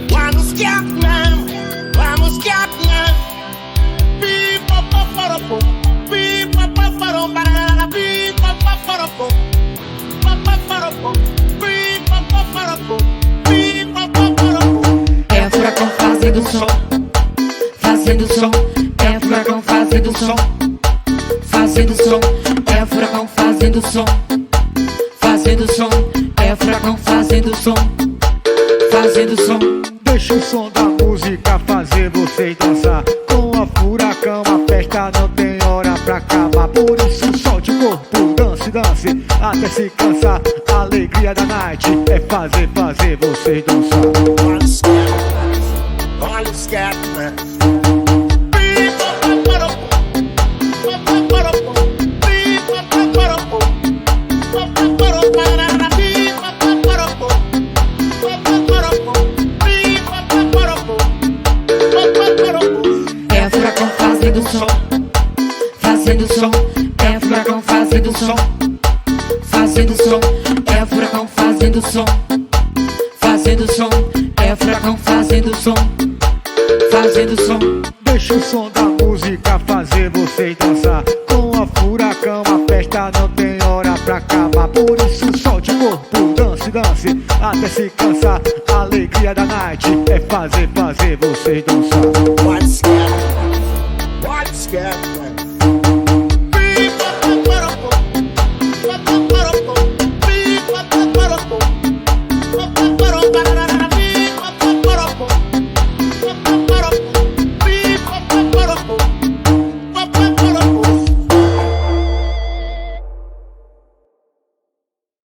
Vamos Capman, vamos Capman. Pipopoporopom, pipopoporom, bararara, pipopoporopom, popoporopom, pipopoporopom, pipopoporopom. É furacão fazendo som, fazendo som. É furacão fazendo som, fazendo som. É furacão fazendo som, fazendo som. É furacão fazendo som, fazendo som. Deixa o som da música fazer vocês dançar. Com a furacão a festa não tem hora pra acabar. Por isso solte o corpo, dance, dance, até se cansar. A alegria da night é fazer, fazer vocês dançar. Vamos Capman, vamos Capman. Pipopoporopom, popoporopom, pipopoporopom, popoporopom, bararara, pipoporopom, popoporopom, pipoporopom, popoporopom. É furacão fazendo som, fazendo som. É furacão fazendo som, fazendo som. É furacão fazendo som, fazendo som. É furacão fazendo som, fazendo som. Deixa o som da música fazer vocês dançar. Com a furacão a festa não tem hora pra acabar. Por isso solte o corpo, dance, dance, até se cansar. A alegria da night é fazer, fazer vocês dançar. What's Capman? What's Capman?